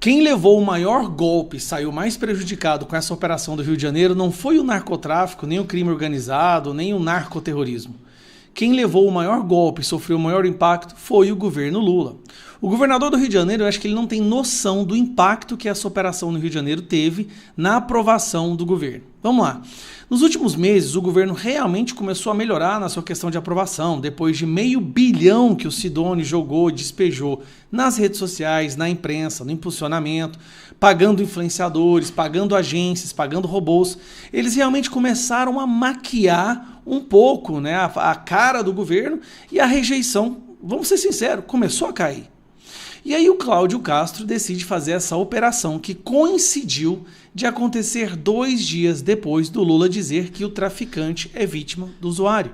Quem levou o maior golpe, saiu mais prejudicado com essa operação do Rio de Janeiro, não foi o narcotráfico, nem o crime organizado, nem o narcoterrorismo. Quem levou o maior golpe, sofreu o maior impacto, foi o governo Lula. O governador do Rio de Janeiro, eu acho que ele não tem noção do impacto que essa operação no Rio de Janeiro teve na aprovação do governo. Vamos lá. Nos últimos meses, o governo realmente começou a melhorar na sua questão de aprovação, depois de R$500 bilhão que o Sidoni jogou e despejou nas redes sociais, na imprensa, no impulsionamento, pagando influenciadores, pagando agências, pagando robôs. Eles realmente começaram a maquiar um pouco, né, a cara do governo, e a rejeição, vamos ser sinceros, começou a cair. E aí o Cláudio Castro decide fazer essa operação que coincidiu de acontecer 2 dias depois do Lula dizer que o traficante é vítima do usuário.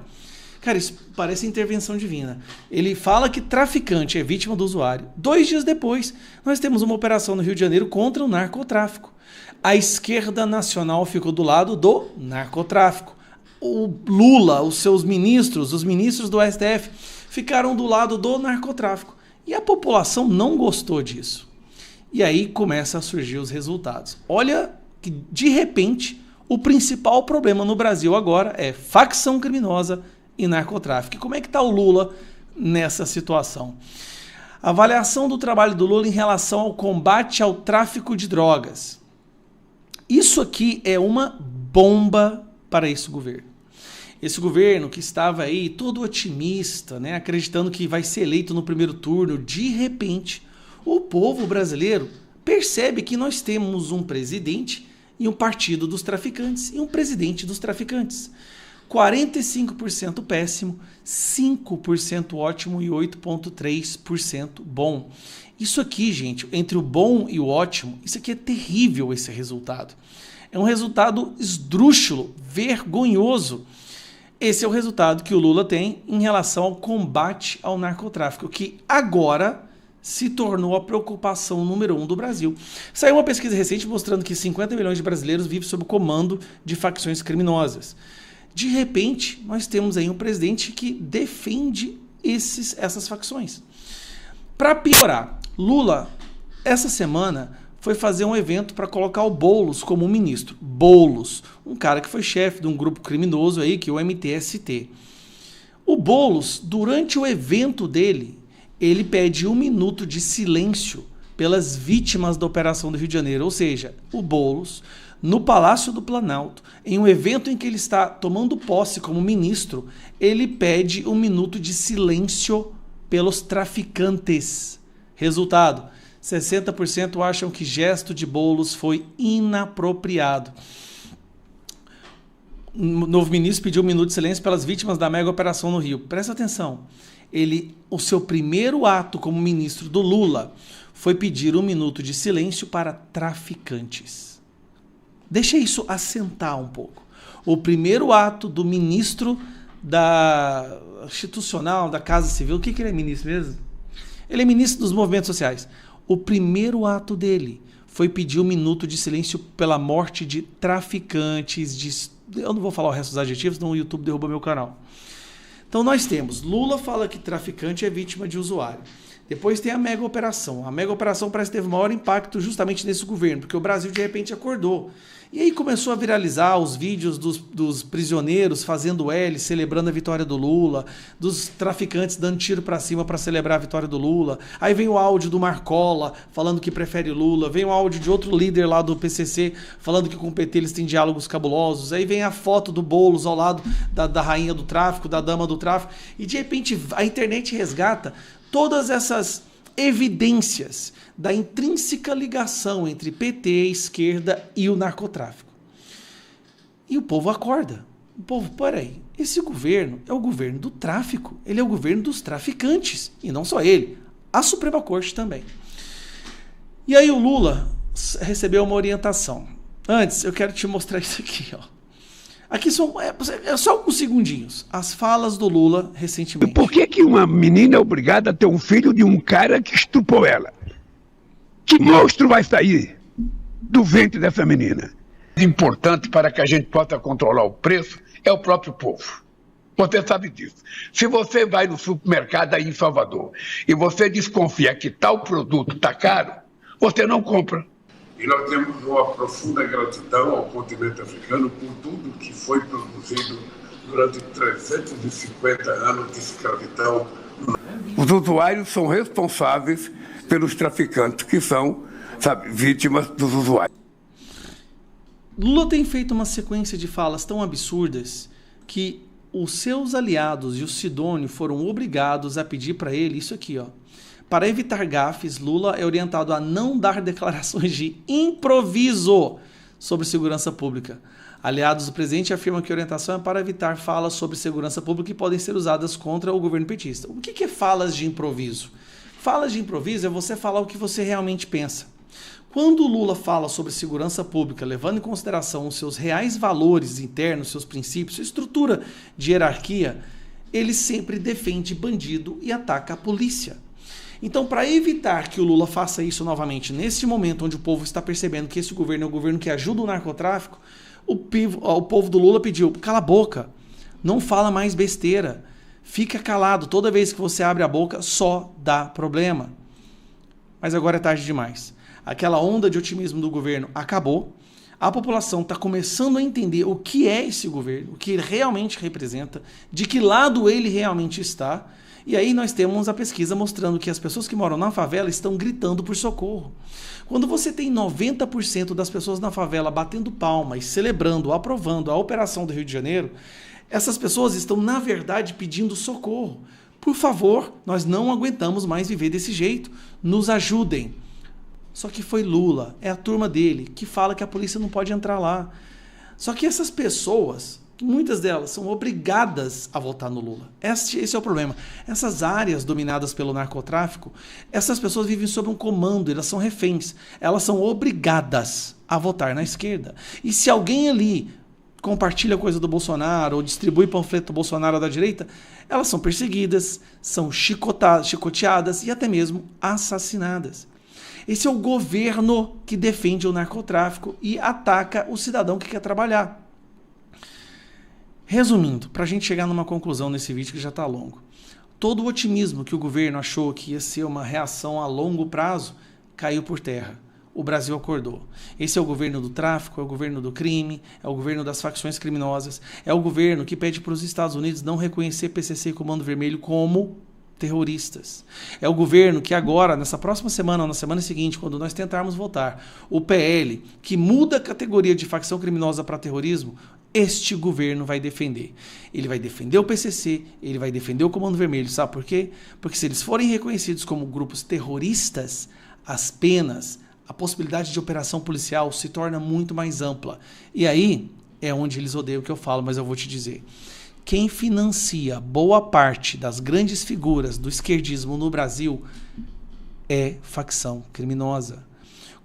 Cara, isso parece intervenção divina. Ele fala que traficante é vítima do usuário. 2 dias depois, nós temos uma operação no Rio de Janeiro contra o narcotráfico. A esquerda nacional ficou do lado do narcotráfico. O Lula, os seus ministros, os ministros do STF, ficaram do lado do narcotráfico. E a população não gostou disso. E aí começam a surgir os resultados. Olha que, de repente, o principal problema no Brasil agora é facção criminosa e narcotráfico. E como é que está o Lula nessa situação? Avaliação do trabalho do Lula em relação ao combate ao tráfico de drogas. Isso aqui é uma bomba para esse governo. Esse governo que estava aí todo otimista, né, acreditando que vai ser eleito no primeiro turno, de repente, o povo brasileiro percebe que nós temos um presidente e um partido dos traficantes e um presidente dos traficantes. 45% péssimo, 5% ótimo e 8,3% bom. Isso aqui, gente, entre o bom e o ótimo, isso aqui é terrível, esse resultado. É um resultado esdrúxulo, vergonhoso. Esse é o resultado que o Lula tem em relação ao combate ao narcotráfico, que agora se tornou a preocupação número 1 do Brasil. Saiu uma pesquisa recente mostrando que 50 milhões de brasileiros vivem sob o comando de facções criminosas. De repente, nós temos aí um presidente que defende essas facções. Para piorar, Lula, essa semana, foi fazer um evento para colocar o Boulos como ministro. Boulos, um cara que foi chefe de um grupo criminoso aí, que é o MTST. O Boulos, durante o evento dele, ele pede 1 minuto de silêncio pelas vítimas da Operação do Rio de Janeiro. Ou seja, o Boulos, no Palácio do Planalto, em um evento em que ele está tomando posse como ministro, ele pede 1 minuto de silêncio pelos traficantes. Resultado: 60% acham que gesto de Boulos foi inapropriado. O novo ministro pediu 1 minuto de silêncio pelas vítimas da mega operação no Rio. Presta atenção. O seu primeiro ato como ministro do Lula foi pedir 1 minuto de silêncio para traficantes. Deixa isso assentar um pouco. O primeiro ato do ministro da institucional, da Casa Civil, o que ele é ministro mesmo? Ele é ministro dos movimentos sociais. O primeiro ato dele foi pedir 1 minuto de silêncio pela morte de traficantes. Eu não vou falar o resto dos adjetivos, senão o YouTube derruba meu canal. Então nós temos, Lula fala que traficante é vítima de usuário. Depois tem a mega operação. A mega operação parece que teve maior impacto justamente nesse governo, porque o Brasil de repente acordou. E aí começou a viralizar os vídeos dos prisioneiros fazendo L, celebrando a vitória do Lula, dos traficantes dando tiro para cima para celebrar a vitória do Lula. Aí vem o áudio do Marcola falando que prefere Lula, vem o áudio de outro líder lá do PCC falando que com o PT eles têm diálogos cabulosos. Aí vem a foto do Boulos ao lado da rainha do tráfico, da dama do tráfico. E de repente a internet resgata todas essas evidências da intrínseca ligação entre PT, esquerda e o narcotráfico. E o povo acorda. O povo, peraí, esse governo é o governo do tráfico, ele é o governo dos traficantes, e não só ele, a Suprema Corte também. E aí o Lula recebeu uma orientação. Antes, eu quero te mostrar isso aqui, ó. Aqui é só alguns segundinhos. As falas do Lula recentemente. Por que uma menina é obrigada a ter um filho de um cara que estuprou ela? Que monstro vai sair do ventre dessa menina? Importante para que a gente possa controlar o preço é o próprio povo. Você sabe disso. Se você vai no supermercado aí em Salvador e você desconfia que tal produto está caro, você não compra. E nós temos uma profunda gratidão ao continente africano por tudo que foi produzido durante 350 anos de escravidão. Os usuários são responsáveis pelos traficantes, que são, vítimas dos usuários. Lula tem feito uma sequência de falas tão absurdas que os seus aliados e o Sidônio foram obrigados a pedir para ele isso aqui, ó. Para evitar gafes, Lula é orientado a não dar declarações de improviso sobre segurança pública. Aliados do presidente afirmam que a orientação é para evitar falas sobre segurança pública que podem ser usadas contra o governo petista. O que é falas de improviso? Falas de improviso é você falar o que você realmente pensa. Quando o Lula fala sobre segurança pública, levando em consideração os seus reais valores internos, seus princípios, sua estrutura de hierarquia, ele sempre defende bandido e ataca a polícia. Então, para evitar que o Lula faça isso novamente, nesse momento onde o povo está percebendo que esse governo é um governo que ajuda o narcotráfico, o povo do Lula pediu, cala a boca, não fala mais besteira, fica calado, toda vez que você abre a boca só dá problema. Mas agora é tarde demais. Aquela onda de otimismo do governo acabou, a população está começando a entender o que é esse governo, o que ele realmente representa, de que lado ele realmente está. E aí nós temos a pesquisa mostrando que as pessoas que moram na favela estão gritando por socorro. Quando você tem 90% das pessoas na favela batendo palma e celebrando, aprovando a operação do Rio de Janeiro, essas pessoas estão, na verdade, pedindo socorro. Por favor, nós não aguentamos mais viver desse jeito. Nos ajudem. Só que foi Lula, é a turma dele, que fala que a polícia não pode entrar lá. Só que essas pessoas, muitas delas são obrigadas a votar no Lula. Esse é o problema. Essas áreas dominadas pelo narcotráfico, essas pessoas vivem sob um comando, elas são reféns. Elas são obrigadas a votar na esquerda. E se alguém ali compartilha coisa do Bolsonaro ou distribui panfleto do Bolsonaro da direita, elas são perseguidas, são chicoteadas e até mesmo assassinadas. Esse é o governo que defende o narcotráfico e ataca o cidadão que quer trabalhar. Resumindo, para a gente chegar numa conclusão nesse vídeo que já está longo, todo o otimismo que o governo achou que ia ser uma reação a longo prazo caiu por terra. O Brasil acordou. Esse é o governo do tráfico, é o governo do crime, é o governo das facções criminosas, é o governo que pede para os Estados Unidos não reconhecer PCC e Comando Vermelho como terroristas. É o governo que agora, nessa próxima semana ou na semana seguinte, quando nós tentarmos votar o PL, que muda a categoria de facção criminosa para terrorismo, este governo vai defender. Ele vai defender o PCC, ele vai defender o Comando Vermelho. Sabe por quê? Porque se eles forem reconhecidos como grupos terroristas, as penas, a possibilidade de operação policial se torna muito mais ampla. E aí é onde eles odeiam o que eu falo, mas eu vou te dizer. Quem financia boa parte das grandes figuras do esquerdismo no Brasil é facção criminosa.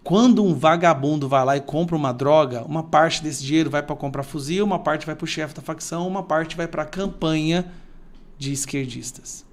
Quando um vagabundo vai lá e compra uma droga, uma parte desse dinheiro vai para comprar fuzil, uma parte vai para o chefe da facção, uma parte vai para a campanha de esquerdistas.